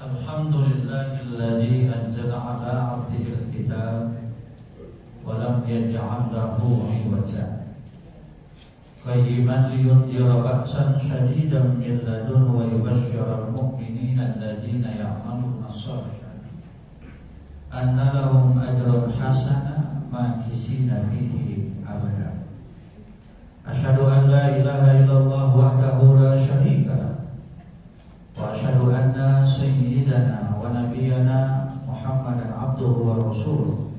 Alhamdulillahilladzi anzala ala 'abdihil kitab wa lam yaj'al lahu 'iwaja qayyiman liyunzira ba'san shadidan min ladun wa yubashshiral mu'minina alladzina ya'maluna ash-shalihat anna lahum ajran hasana makisina fihi abada. Asyhadu an la ilaha illallah wahdahu la syarika lah wa asyhadu anna sayyidana wa nabiyyana Muhammadan abduhu wa rasuluh.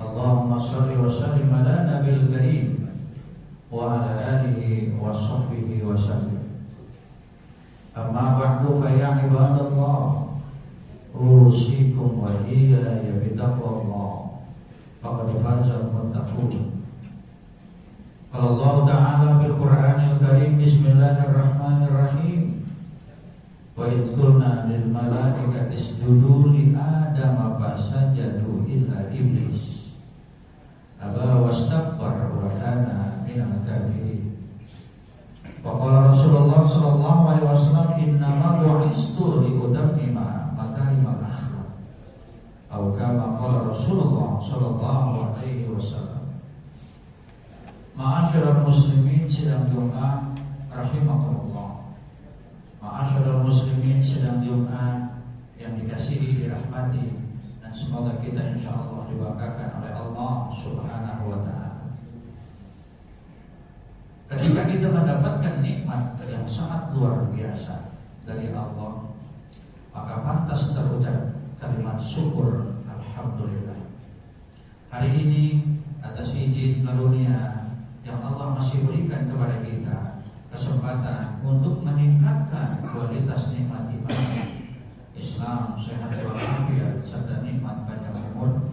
Allahumma shalli wa sallim ala nabiyil karim wa ala alihi wa sahbihi wa sallim. Amma ba'du fa ya ibadallah, usikum wa iyaya bitaqwallah faqad fazal muttaqun. Qala Allah Ta'ala fil Qur'anil Karim, bismillahirrahmanirrahim. Wa idh qulna lil malaikati isjudu li Adama fasajadu illa iblis aba wastakbara wa kana minal kafirin. Wa qala Rasulullah sallallahu alaihi wasallam, innama bu'istu li utammima makarimal akhlaq. Atau kama qala Rasulullah sallallahu alaihi wasallam. Ma'asyiral muslimin sidang Jumat rahimakumullah. Ma'asyiral muslimin sidang Jumat yang dikasihi, dirahmati, dan semoga kita insyaallah diberkakan oleh Allah Subhanahu wa taala. Ketika kita mendapatkan nikmat yang sangat luar biasa dari Allah, maka pantas terucap kalimat syukur alhamdulillah. Hari ini atas izin karunia yang Allah masih berikan kepada kita kesempatan untuk meningkatkan kualitas nikmat iman Islam, sehat walafiat, serta nikmat panjang umur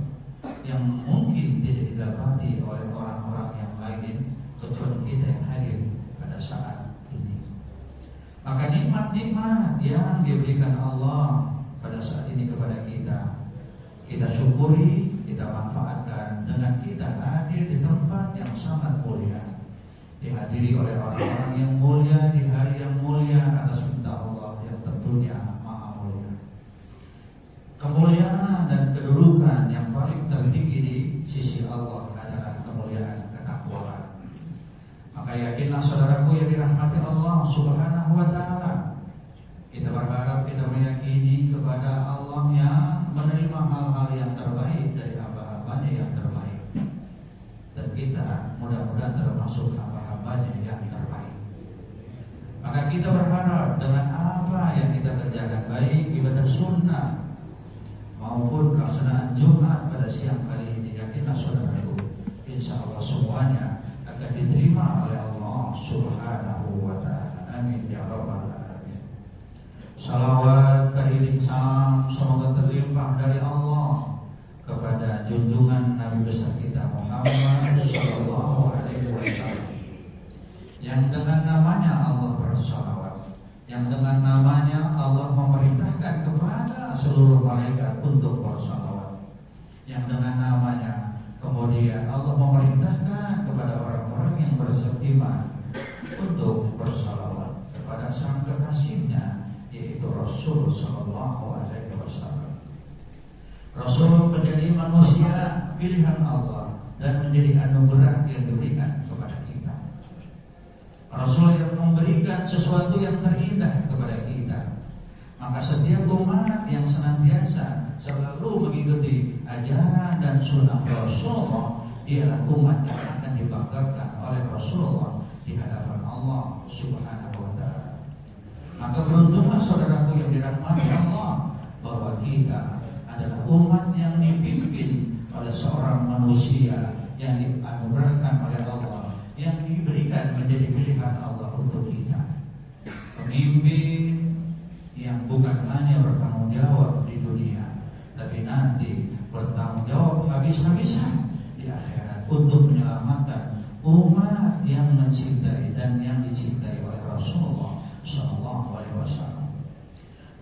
yang mungkin tidak didapati oleh orang-orang yang lain kecuali kita yang hadir pada saat ini. Maka nikmat-nikmat yang diberikan Allah pada saat ini kepada kita syukuri, kita manfaatkan dengan kita hadir di tempat yang sangat mulia, dihadiri oleh orang-orang yang mulia di hari yang mulia atas perintah Allah yang tentunya maha mulia. Kemuliaan dan kedudukan yang paling tertinggi di sisi Allah adalah kemuliaan ketakwaan. Maka yakinlah saudaraku yang dirahmati Allah Subhanahu wa taala, kita berharap, kita meyakini kepada Allah yang menerima hal-hal yang terbaik dari hamba-hambanya yang terbaik, dan kita mudah-mudahan termasuk hamba-hambanya yang terbaik. Maka kita berharap dengan apa yang kita kerjakan, baik ibadah sunnah maupun pelaksanaan Jumat pada siang kali ini, yakinlah saudaraku, insya Allah semuanya akan diterima oleh Allah Subhanahu wa ta'ala. Amin ya rabbal alamin. Salawat kairing salam semoga terlimpah dari Allah kepada junjungan Nabi besar kita Muhammad sallallahu alaihi wasallam, yang dengan namanya Allah bersalawat, yang dengan namanya Allah memerintahkan kepada seluruh malaikat untuk bersalawat, yang dengan namanya kemudian Allah memerintahkan kepada orang-orang yang beriman untuk bersalawat kepada sang kekasihnya, yaitu Rasul sallallahu alaihi wasallam. Rasul menjadi manusia pilihan Allah dan menjadi anugerah yang diberikan kepada kita. Rasul yang memberikan sesuatu yang terindah kepada kita. Maka setiap umat yang senantiasa selalu mengikuti ajaran dan sunnah Rasulullah, ialah umat yang akan dibanggakan oleh Rasul saudaraku yang dirahmati Allah, bahwa kita adalah umat yang dipimpin oleh seorang manusia yang dianugerahkan oleh Allah, yang diberikan menjadi pilihan Allah untuk kita. Pemimpin yang bukan hanya bertanggung jawab di dunia, tapi nanti bertanggung jawab habis-habisan di akhirat untuk menyelamatkan umat yang mencintai dan yang dicintai oleh Rasulullah SAW.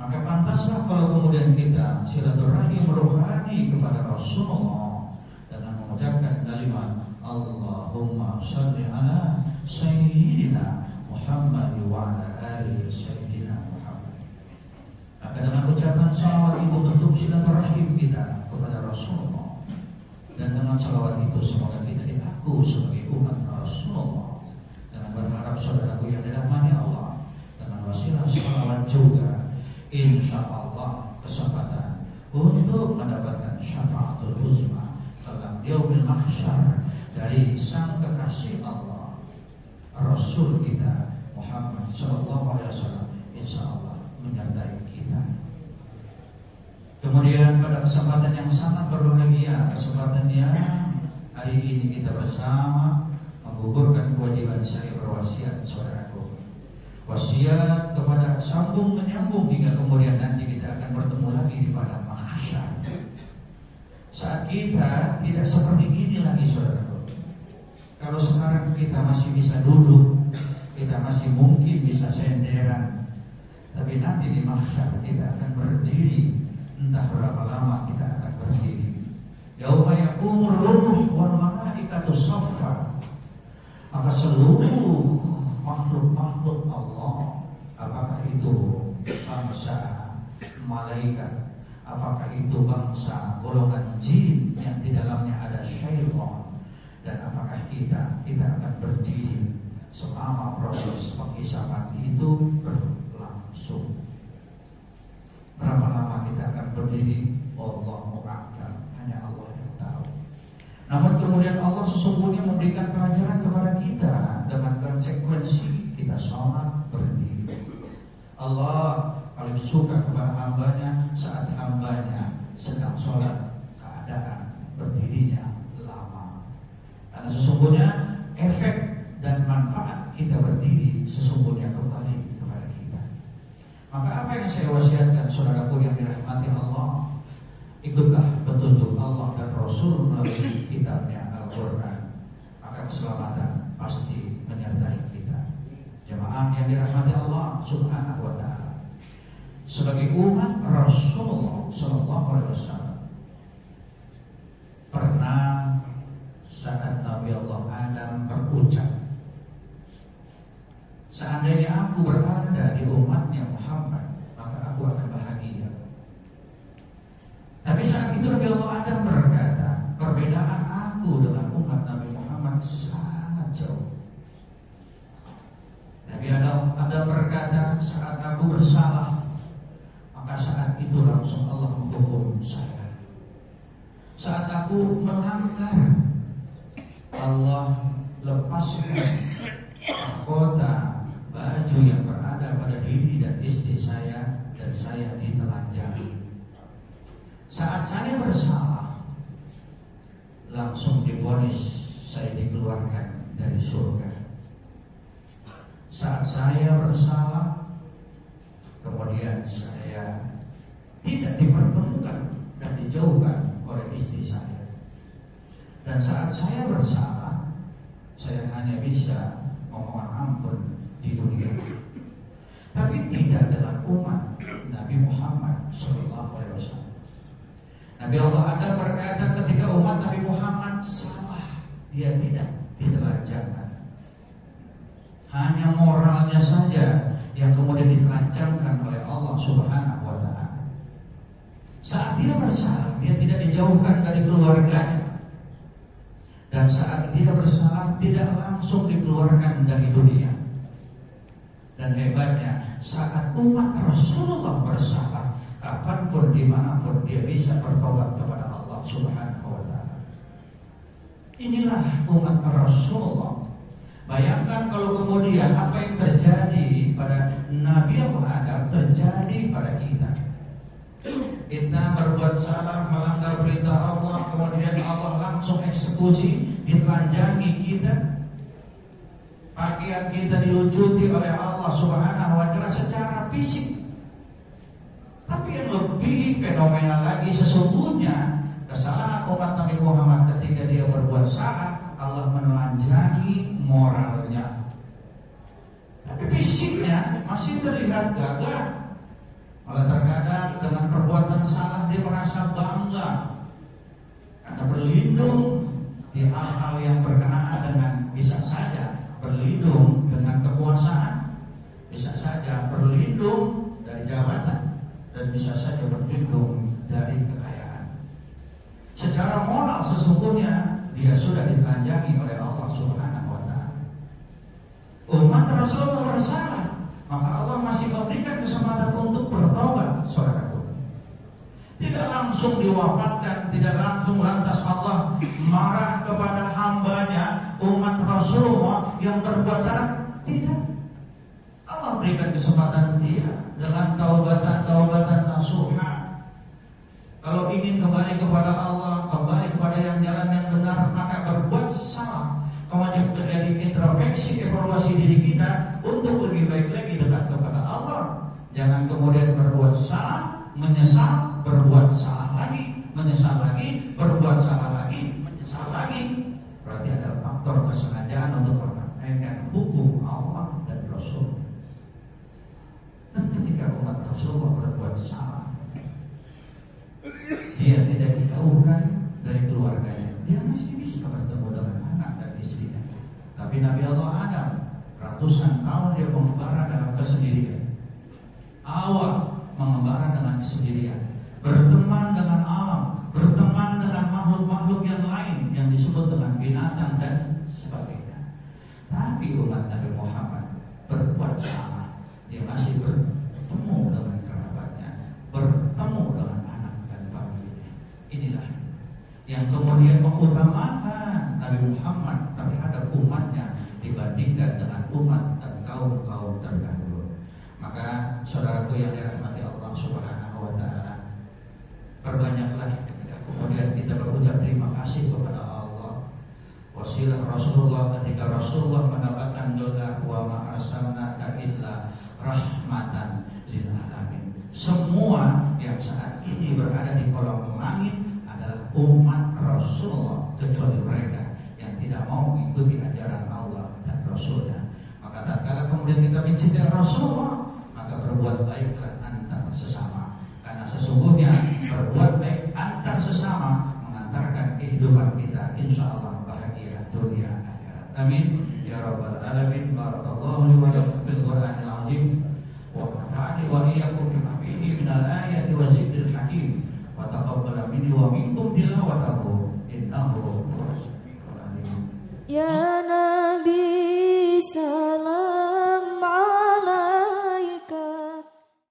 Maka pantaslah kalau kemudian kita silaturahim rohani kepada Rasulullah dengan mengucapkan kalimat Allahumma shalli ala Sayyidina Muhammad wa ala ali Sayyidina Muhammad. Maka dengan ucapan salawat itu bentuk silaturahim kita kepada Rasulullah, dan dengan salawat itu semoga kita diaku sebagai umat Rasulullah. Dengan berharap saudaraku yang dirahmati Allah, dengan wasilah salawat juga insya Allah kesempatan untuk mendapatkan syafaatul uzma dalam yaumil mahsyar dari sang kekasih Allah, Rasul kita Muhammad sallallahu alaihi wasallam, insya Allah menyertai kita. Kemudian pada kesempatan yang sangat berbahagia, kesempatan yang hari ini kita bersama menggugurkan kewajiban saya berwasiat, saudaraku. Wasiat kepada sambung menyambung hingga kemudian nanti kita akan bertemu lagi di padang mahsyar. Saat kita tidak seperti ini lagi, saudaraku. Kalau sekarang kita masih bisa duduk, kita masih mungkin bisa senderan, tapi nanti di mahsyar kita akan berdiri. Entah berapa lama kita akan berdiri. Yauma yaqumur ruh wal malaikatu shaffa. Maka seluruh makhluk-makhluk Allah, apakah itu bangsa malaikat, apakah itu bangsa golongan jin yang di dalamnya ada syaitan, dan apakah kita akan berdiri selama proses penghisaban itu berlangsung. Berapa lama kita akan berdiri? Wallahu a'lam, hanya Allah yang tahu. Namun kemudian Allah sesungguhnya memberikan pelajaran kepada kita dengan konsekuensi kita sholat berdiri. Allah paling suka kepada hambanya saat hambanya sedang sholat keadaan berdirinya lama. Karena sesungguhnya efek dan manfaat kita berdiri sesungguhnya kembali kepada kita. Maka apa yang saya wasiatkan saudaraku yang dirahmati Allah, ikutlah petunjuk Allah dan Rasul melalui kitabnya Al-Quran, maka keselamatan pasti menyertai kita. Jemaah yang dirahmati Allah Subhanahu wa ta'ala, sebagai umat Rasulullah SAW, pernah saat Nabi Allah Adam berucap, seandainya aku berada di umatnya Muhammad, maka aku akan bahagia. Tapi saat itu Nabi Allah Adam berkata, perbedaan aku dengan umat Nabi Muhammad sangat jauh. Nabi Adam berkata, saat aku bersalah, maka saat itu langsung Allah menghukum saya. Saat aku melanggar, Allah lepaskan mahkota baju yang berada pada diri dan istri saya, dan saya ditelanjangi. Saat saya bersalah, langsung divonis saya dikeluarkan dari surga. Saat saya bersalah, kemudian saya tidak dipertemukan dan dijauhkan oleh istri saya. Dan saat saya bersalah, saya hanya bisa memohon ampun di dunia, tapi tidak dalam umat Nabi Muhammad SAW. Nabi Allah ada berkata, ketika umat Nabi Muhammad salah, dia tidak ditelanjangkan. Hanya moralnya saja yang kemudian ditelanjangkan oleh Allah Subhanahu wa ta'ala. Saat dia bersalah, dia tidak dijauhkan dari keluarganya. Dan saat dia bersalah, tidak langsung dikeluarkan dari dunia. Dan hebatnya, saat umat Rasulullah bersalah, kapanpun, dimanapun dia bisa bertobat kepada Allah Subhanahu wa ta'ala. Inilah umat Rasulullah. Bayangkan kalau kemudian apa yang terjadi pada Nabi Allah Adam terjadi pada kita. Kita berbuat salah, melanggar perintah Allah, kemudian Allah langsung eksekusi, ditelanjangi kita. Pakaian kita dilucuti oleh Allah Subhanahu wa Ta'ala secara fisik. Tapi yang lebih fenomenal lagi, sesungguhnya kesalahan umat Nabi Muhammad ketika dia berbuat salah, Allah menelanjangi moralnya. Tapi fisiknya masih terlihat gagah. Malah terkadang dengan perbuatan salah dia merasa bangga karena berlindung di hal-hal yang berkenaan dengan, bisa saja berlindung dengan kekuasaan, bisa saja berlindung dari jabatan, dan bisa saja berlindung dari kekayaan. Secara moral sesungguhnya dia sudah ditelanjangi oleh Allah Subhanahu wa Ta'ala. Umat Rasulullah bersalah, maka Allah masih memberikan kesempatan untuk bertobat, saudaraku. Tidak langsung diwafatkan, tidak langsung lantas Allah marah kepada hambanya umat Rasulullah yang berbuat salah. Tidak. Allah berikan kesempatan dia dengan taubatan nasuha. Kalau ingin kembali kepada Allah, kembali kepada yang jalan yang benar, maka berbuat salah, kemudian terjadi introspeksi, evaluasi diri kita untuk lebih baik lagi dekat kepada Allah. Jangan kemudian berbuat salah, menyesal, berbuat salah lagi, menyesal lagi, berbuat salah lagi, menyesal lagi. Berarti ada faktor kesengajaan untuk mempermainkan hukum Allah dan Rasul. Dan ketika umat Rasulullah berbuat salah, dia tidak dijauhkan dari keluarganya, dia masih bisa bertemu dengan anak dan istrinya. Tapi Nabi Allah Adam ratusan tahun dia mengembara dalam kesendirian. Awal mengembara dengan kesendirian, berteman dengan alam, berteman dengan makhluk-makhluk yang lain yang disebut dengan binatang dan sebagainya. Tapi umat Nabi Muhammad berbuat salah, dia masih bertemu dengan kerabatnya, bertemu dengan anak dan familinya. Inilah yang kemudian mengutamakan Nabi Muhammad terhadap umatnya dibandingkan dengan umat dan kaum-kaum terdahulu. Maka saudaraku yang dirahmati Allah Subhanahu wa Ta'ala, perbanyaklah ketika kemudian kita berucap terima kasih kepada Allah. Wasilah Rasulullah ketika Rasulullah mendapatkan doa wa ma arsalnaka illa rahmatan lil alamin. Semua yang saat ini berada di kolong langit adalah umat Rasulullah, kecuali mereka yang tidak mau mengikuti ajaran Allah dan Rasulnya. Maka tatkala kemudian kita mencintai Rasulullah, maka berbuat baiklah antar sesama, karena sesungguhnya berbuat baik antar sesama mengantarkan kehidupan kita insya Allah bahagia dunia akhirat. Amin ya rabbal alamin. Barakallahu li wa lakum fil Qur'anil azim wa nafa'ani wa iyyakum bima fihi minal ayati wa zikril hakim wa taqabbal minni wa minkum tilawatahu